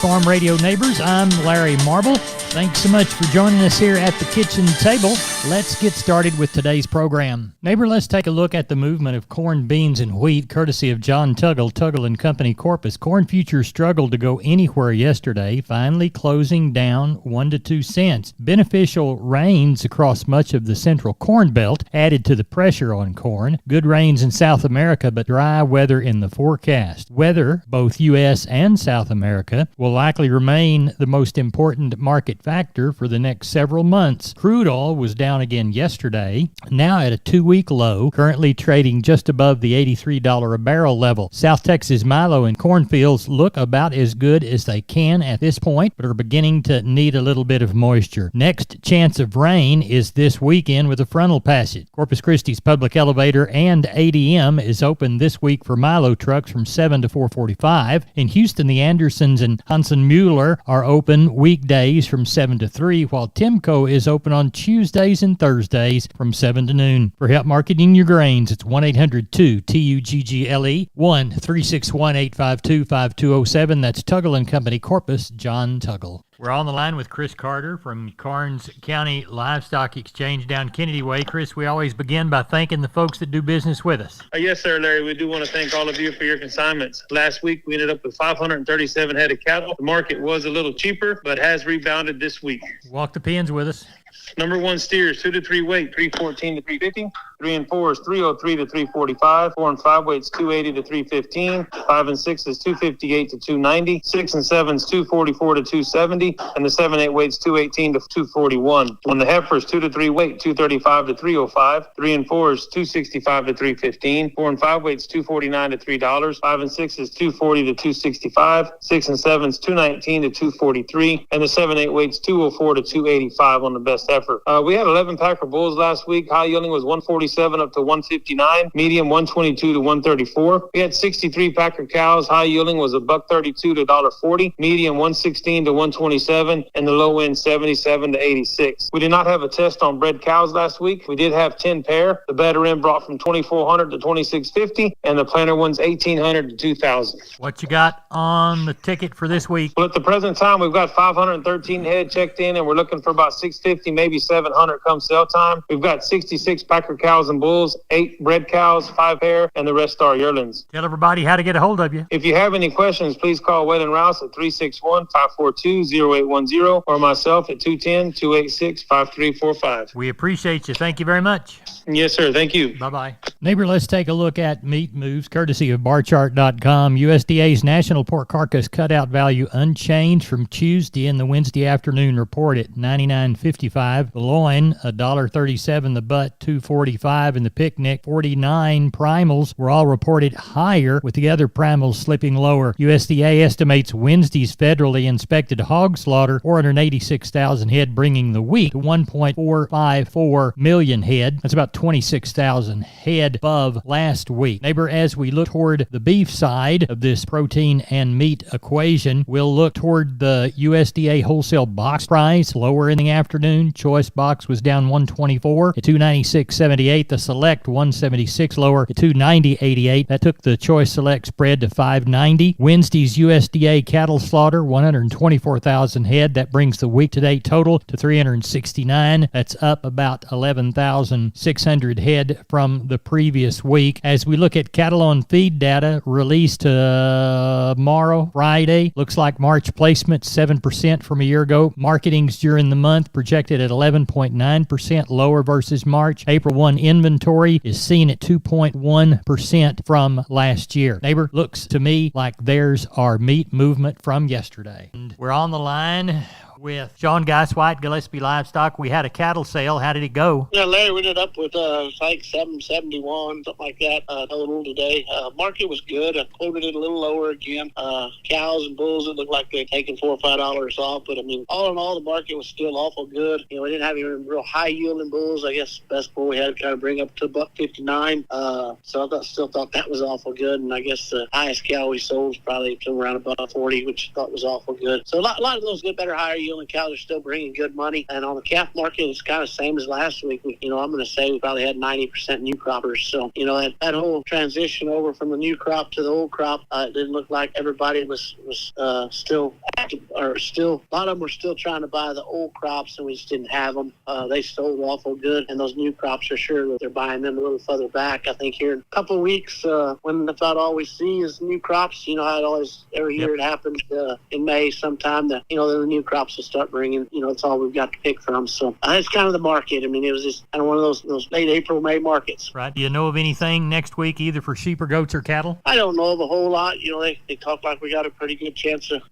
Farm Radio neighbors, I'm Larry Marble. Thanks so much for joining us here at the kitchen table. Let's get started with today's program. Neighbor, let's take a look at the movement of corn, beans, and wheat, courtesy of John Tuggle, Tuggle & Company, Corpus. Corn futures struggled to go anywhere yesterday, finally closing down 1 to 2 cents. Beneficial rains across much of the central corn belt added to the pressure on corn. Good rains in South America, but dry weather in the forecast. Weather, both U.S. and South America, will likely remain the most important market factor for the next several months. Crude oil was down again yesterday, now at a 2-week low, currently trading just above the $83 a barrel level. South Texas milo and cornfields look about as good as they can at this point, but are beginning to need a little bit of moisture. Next chance of rain is this weekend with a frontal passage. Corpus Christi's public elevator and ADM is open this week for milo trucks from 7 to 4:45. In Houston, the Andersons and Hanson Mueller are open weekdays from 7 to 3, while Timco is open on Tuesdays and Thursdays from 7 to noon. For help marketing your grains, it's 1-800-2-TUGGLE, 1-361-852-5207. That's Tuggle & Company, Corpus, John Tuggle. We're on the line with Chris Carter from Karnes County Livestock Exchange down Kennedy Way. Chris, we always begin by thanking the folks that do business with us. Yes, sir, Larry. We do want to thank all of you for your consignments. Last week, we ended up with 537 head of cattle. The market was a little cheaper, but has rebounded this week. Walk the pins with us. Number 1 steers, 2 to 3 weight, 314 to 350. 3 and 4 is 303 to 345. 4 and 5 weights, 280 to 315. 5 and 6 is 258 to 290. 6 and 7 is 244 to 270. And the 7 8 weights, 218 to 241. On the heifers, 2 to 3 weight, 235 to 305. 3 and 4 is 265 to 315. 4 and 5 weights, 249 to $3. 5 and 6 is 240 to 265. 6 and 7 is 219 to 243. And the 7 8 weights, 204 to 285 on the best heifer. We had 11 packer bulls last week. High yielding was 147 up to 159. Medium 122 to 134. We had 63 packer cows. High yielding was $1.32 to $1.40. Medium 116 to 127, and the low end 77 to 86. We did not have a test on bred cows last week. We did have 10 pair. The better end brought from 2,400 to 2,650, and the planter one's 1,800 to 2,000. What you got on the ticket for this week? Well, at the present time, we've got 513 head checked in, and we're looking for about 650, maybe 700 come sale time. We've got 66 packer cows and bulls, 8 bred cows, 5 hair, and the rest are yearlings. Tell everybody how to get a hold of you. If you have any questions, please call Waylon Rouse at 361-542-0810 or myself at 210-286-5345. We appreciate you. Thank you very much. Yes, sir. Thank you. Bye-bye. Neighbor, let's take a look at meat moves, courtesy of barchart.com. USDA's national pork carcass cutout value unchanged from Tuesday in the Wednesday afternoon report at $99.55. The loin, $1.37. The butt, $2.45. And the picnic, 49 primals were all reported higher, with the other primals slipping lower. USDA estimates Wednesday's federally inspected hog slaughter, 486,000 head, bringing the week to 1.454 million head. That's about 26,000 head above last week. Neighbor, as we look toward the beef side of this protein and meat equation, we'll look toward the USDA wholesale box price, lower in the afternoon. Choice box was down $124 at $296.78. The select $176 lower at $290.88. That took the choice select spread to $590. Wednesday's USDA cattle slaughter, 124,000 head. That brings the week-to-date total to 369. That's up about 11,600 head from the previous week. As we look at cattle on feed data released tomorrow, Friday, looks like March placement 7% from a year ago. Marketings during the month projected at 11.9% lower versus March. April 1 inventory is seen at 2.1% from last year. Neighbor, looks to me like there's our meat movement from yesterday. And we're on the line with John Geiswhite, Gillespie Livestock. We had a cattle sale. How did it go? Yeah, Larry, we ended up with, I think, 771, something like that, total today. Market was good. I quoted it a little lower again. Cows and bulls, it looked like they're taking $4 or $5 off. But, I mean, all in all, the market was still awful good. You know, we didn't have any real high-yielding bulls. I guess the best bull we had to kind of bring up to $1.59. So I still thought that was awful good. And I guess the highest cow we sold was probably somewhere around $1.40, which I thought was awful good. So a lot of those good, better, higher yield yearling cows are still bringing good money. And on the calf market, it's kind of same as last week. I'm going to say we probably had 90% new croppers. So, that whole transition over from the new crop to the old crop, it didn't look like everybody was still active, or still, a lot of them were still trying to buy the old crops, and we just didn't have them. They sold awful good, and those new crops are sure that they're buying them a little further back. I think here in a couple of weeks, when about all we see is new crops, how it always, every year it happens in May sometime, that, the new crops will start bringing, it's all we've got to pick from. So it's kind of the market. I mean, it was just kind of one of those late April, May markets. Right. Do you know of anything next week, either for sheep or goats or cattle? I don't know of a whole lot. They talk like we got a pretty good chance of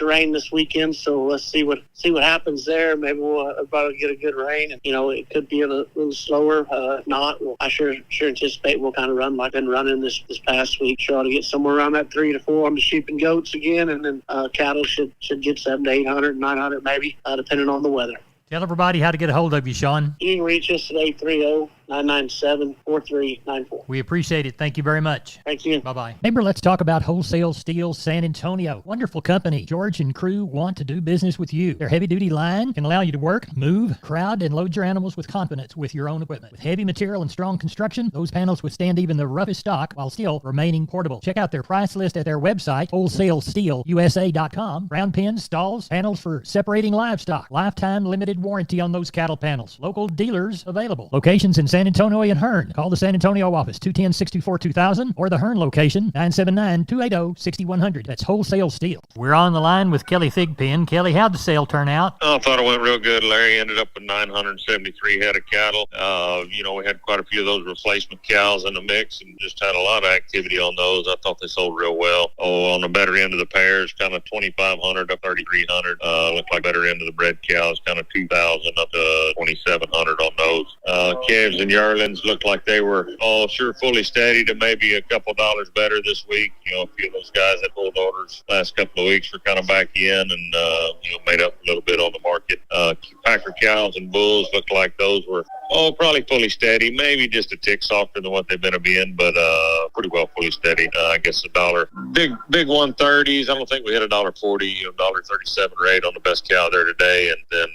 rain this weekend. So let's see what happens there. Maybe we'll about get a good rain, and it could be a little slower. If not, I sure anticipate we'll kind of run like been running this past week. Sure to get somewhere around that 3 to 4 on the sheep and goats again, and then cattle should get 700 to 800, 900 maybe, depending on the weather. Tell everybody how to get a hold of you, Sean. You can reach us at 830-997-4394. We appreciate it. Thank you very much. Thank you. Bye-bye. Neighbor, let's talk about Wholesale Steel San Antonio. Wonderful company. George and crew want to do business with you. Their heavy-duty line can allow you to work, move, crowd, and load your animals with confidence with your own equipment. With heavy material and strong construction, those panels withstand even the roughest stock while still remaining portable. Check out their price list at their website, wholesalesteelusa.com. Round pins, stalls, panels for separating livestock. Lifetime limited warranty on those cattle panels. Local dealers available. Locations in San Antonio and Hearn. Call the San Antonio office, 210-64-2000, or the Hearn location, 979-280-6100. That's Wholesale Steel. We're on the line with Kelly Thigpen. Kelly, how'd the sale turn out? I thought it went real good. Larry ended up with 973 head of cattle. We had quite a few of those replacement cows in the mix and just had a lot of activity on those. I thought they sold real well. On the better end of the pairs, kind of 2,500 to 3,300. Looked like better end of the bred cows, kind of 2,000 up to 2,700 on those. Calves and yearlings looked like they were all fully steady to maybe a couple dollars better this week. A few of those guys that pulled orders last couple of weeks were kind of back in and, made up a little bit on the market. Packer cows and bulls looked like those were probably fully steady, maybe just a tick softer than what they've been but pretty well fully steady. I guess big 130s. I don't think we hit $1.40, $1.37 rate on the best cow there today, and then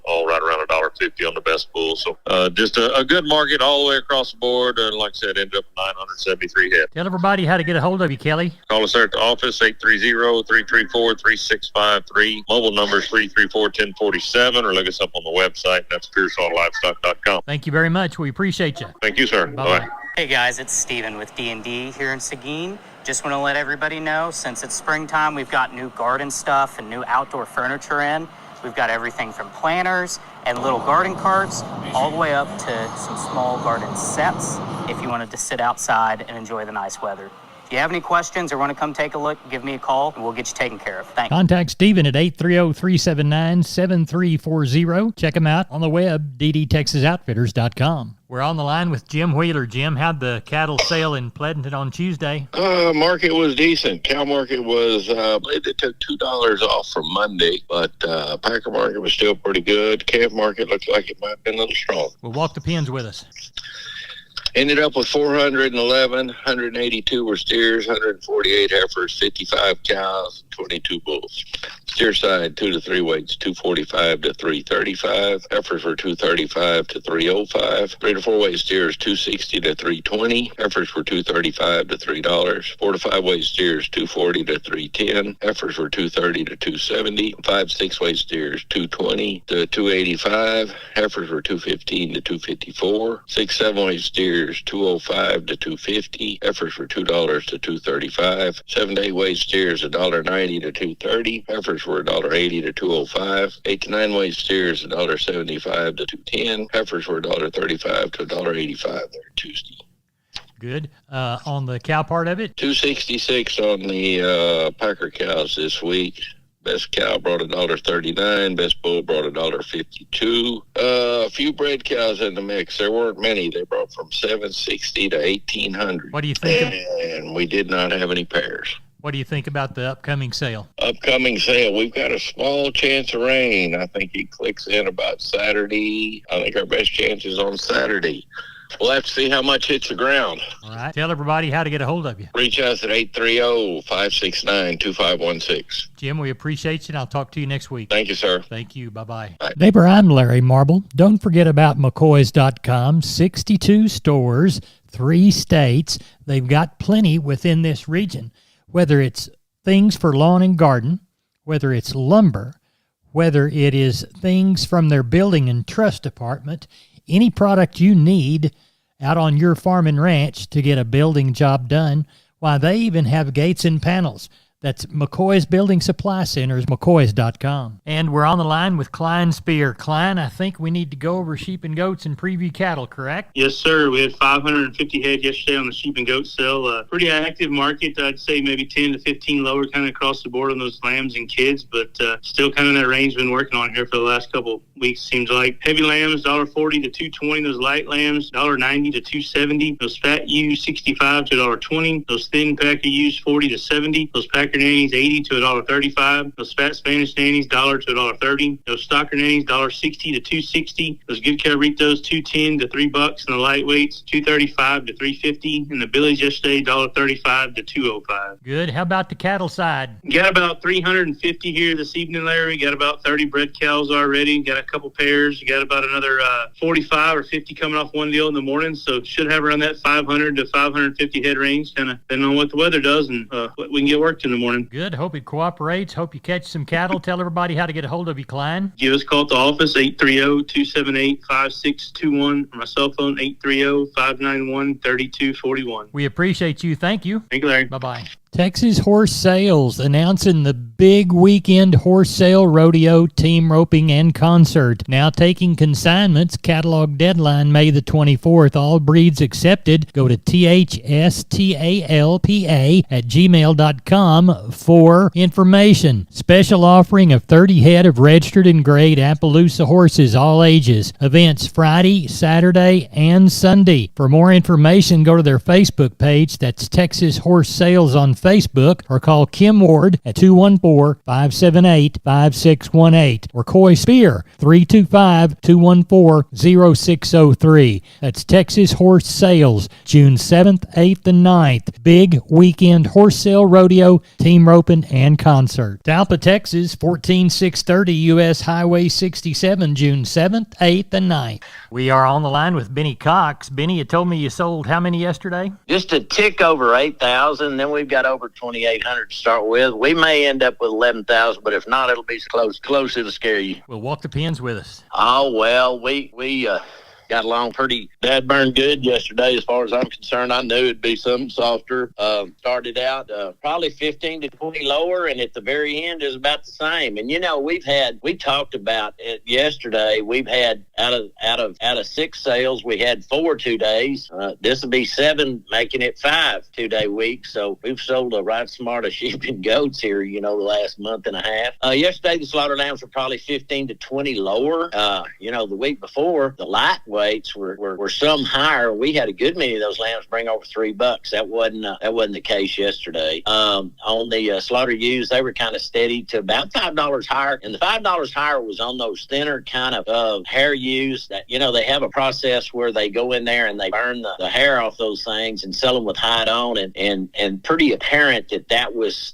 all right around $1.50 on the best bull. So just a good market all the way across the board, and like I said, ended up 973 head. Tell everybody how to get a hold of you, Kelly. Call us there at the office, 830-334-3653. Mobile number is 334-1047, or look us up on the website. That's PearsallLivestock.com. Thank you very much. We appreciate you. Thank you, sir. Bye-bye. Bye. Hey guys, it's Steven with D&D here in Seguin. Just want to let everybody know, since it's springtime, we've got new garden stuff and new outdoor furniture in. We've got everything from planters and little garden carts all the way up to some small garden sets if you wanted to sit outside and enjoy the nice weather. If you have any questions or want to come take a look, give me a call and we'll get you taken care of. Thanks. Contact Steven at 830-379-7340. Check him out on the web, ddtexasoutfitters.com. We're on the line with Jim Wheeler. Jim, how'd the cattle sale in Pleasanton on Tuesday? Market was decent. Cow market was, they took $2 off from Monday, but Packer market was still pretty good. Calf market looked like it might have been a little strong. Well, walk the pins with us. Ended up with 411, 182 were steers, 148 heifers, 55 cows, 22 bulls. Steer side, 2 to 3 weights, 245 to 335. Heifers were 235 to 305. 3 to 4 weight steers, 260 to 320. Heifers were 235 to $3. 4 to 5 weight steers, 240 to 310. Heifers were 230 to 270. 5 to 6 weight steers, 220 to 285. Heifers were 215 to 254. 6 7 weight steers, 205 to 250. Heifers were $2 to 235. 7 to 8 weight steers, $1.90 to 230. Heifers were $1.80 to 205. 8 to 9 weight steers, $1.75 to 210. Heifers were $1.35 to $1.85 there Tuesday. Good. On the cow part of it? 266 on the Packer cows this week. Best cow brought $1.39. Best bull brought $1.52. A few bred cows in the mix. There weren't many. They brought from $760 to $1,800. What do you think? And we did not have any pairs. What do you think about the upcoming sale? Upcoming sale, we've got a small chance of rain. I think it clicks in about Saturday. I think our best chance is on Saturday. We'll have to see how much hits the ground. All right. Tell everybody how to get a hold of you. Reach us at 830-569-2516. Jim, we appreciate you, and I'll talk to you next week. Thank you, sir. Thank you. Bye-bye. Bye. Neighbor, I'm Larry Marble. Don't forget about McCoys.com. 62 stores, 3 states. They've got plenty within this region. Whether it's things for lawn and garden, whether it's lumber, whether it is things from their building and trust department, any product you need out on your farm and ranch to get a building job done, why, they even have gates and panels. That's McCoy's Building Supply Centers, McCoys.com. And we're on the line with Klein Spear. Klein, I think we need to go over sheep and goats and preview cattle, correct? Yes, sir. We had 550 head yesterday on the sheep and goat sale. Pretty active market. I'd say maybe 10 to 15 lower kind of across the board on those lambs and kids, but still kind of in that range been working on here for the last couple weeks, seems like. Heavy lambs, $1.40 to $2.20. Those light lambs, $1.90 to $2.70. Those fat ewes, $65 to $1.20. Those thin packer ewes, $40 to $70. Those packer nannies, $80 to $1.35. Those fat Spanish nannies, $1 to $1.30. Those stocker nannies, $1.60 to $2.60. Those good cabritos, $2.10 to $3. And the lightweights, $2.35 to $3.50. And the billies yesterday, $1.35 to $2.05. Good. How about the cattle side? Got about 350 here this evening, Larry. Got about 30 bred cows already. Got a couple pairs. You got about another 45 or 50 coming off one deal in the morning. So should have around that 500 to 550 head range, kind of depending on what the weather does and what we can get worked in the morning. Good. Hope it cooperates. Hope you catch some cattle. Tell everybody how to get a hold of you, Klein. Give us a call at the office, 830-278-5621. Or my cell phone, 830-591-3241. We appreciate you. Thank you. Thank you, Larry. Bye-bye. Texas Horse Sales announcing the big weekend horse sale, rodeo, team roping, and concert. Now taking consignments. Catalog deadline May the 24th. All breeds accepted. Go to thstalpa@gmail.com for information. Special offering of 30 head of registered and grade Appaloosa horses, all ages. Events Friday, Saturday, and Sunday. For more information, go to their Facebook page. That's Texas Horse Sales on Facebook, or call Kim Ward at 214-578-5618, or Coy Spear 325-214-0603. That's Texas Horse Sales, June 7th, 8th, and 9th. Big weekend horse sale, rodeo, team roping, and concert. Talpa, Texas, 14630 U.S. Highway 67, June 7th, 8th, and 9th. We are on the line with Benny Cox. Benny, you told me you sold how many yesterday? Just a tick over 8,000. Then we've got over 2,800 to start with. We may end up with 11,000, but if not, it'll be close. It'll scare you. Well, walk the pins with us. Oh, well, we got along pretty dadburn good yesterday as far as I'm concerned. I knew it'd be something softer. Started out probably 15 to 20 lower, and at the very end is about the same. And, you know, we talked about it yesterday. We've had out of 6 sales, we had 4 2 days. This will be 7, making it 5 2-day weeks. So we've sold a right smart of sheep and goats here, you know, the last month and a half. Yesterday, the slaughter lambs were probably 15 to 20 lower. The week before, the lightweights were some higher. We had a good many of those lambs bring over $3. That wasn't the case yesterday. On the slaughter ewes, they were kind of steady to about $5 higher, and the $5 higher was on those thinner kind of hair ewes that, you know, they have a process where they go in there and they burn the hair off those things and sell them with hide on, and pretty apparent that was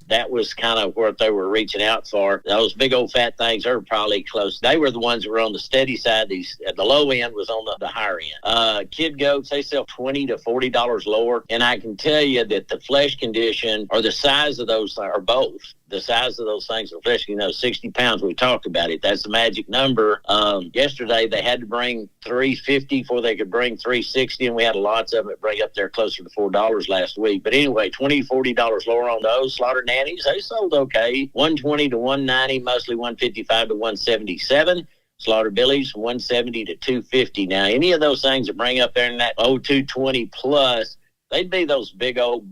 kind of what they were reaching out for. Those big old fat things, they were probably close. They were the ones that were on the steady side. These at the low end was on the higher end. Kid goats, they sell $20 to $40 lower, and I can tell you that the flesh condition or the size of those are both. The size of those things, especially, 60 pounds, we talked about it. That's the magic number. Yesterday, they had to bring 350 before they could bring 360, and we had lots of them that bring up there closer to $4 last week. But anyway, $20, $40 lower on those. Slaughter nannies, they sold okay. 120 to 190, mostly 155 to 177. Slaughter billies, 170 to 250. Now, any of those things that bring up there in that 220 plus, they'd be those big old,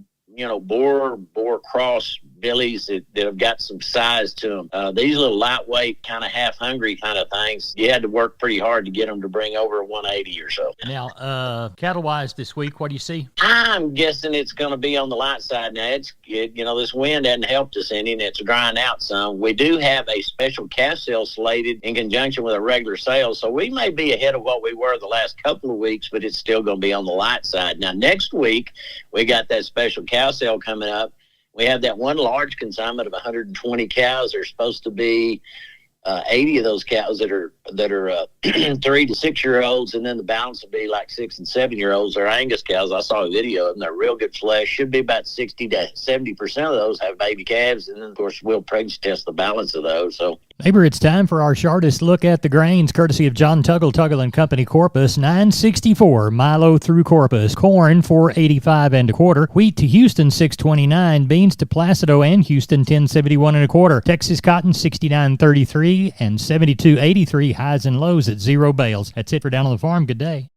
boar cross billies that have got some size to them. These little lightweight, kind of half hungry kind of things, you had to work pretty hard to get them to bring over 180 or so. Now, cattle-wise this week, what do you see? I'm guessing it's going to be on the light side now. This wind hasn't helped us any, and it's drying out some. We do have a special calf sale slated in conjunction with a regular sale, so we may be ahead of what we were the last couple of weeks, but it's still going to be on the light side. Now, next week, we got that special cow sale coming up. We have that one large consignment of 120 cows. There's supposed to be 80 of those cows that are 3 to 6 year olds, and then the balance will be like 6 and 7 year olds. They're Angus cows. I saw a video of them. They're real good flesh. Should be about 60 to 70% of those have baby calves, and then of course we'll pregnancy test the balance of those. So Neighbor, it's time for our shortest look at the grains, courtesy of John Tuggle and Company, Corpus. $9.64 Milo through Corpus. Corn $4.85 and a quarter. Wheat to Houston $6.29. Beans to Placido and Houston $10.71 and a quarter. Texas cotton $69.33 and $72.83. Highs and lows at 0 bales. That's it for Down on the Farm. Good day.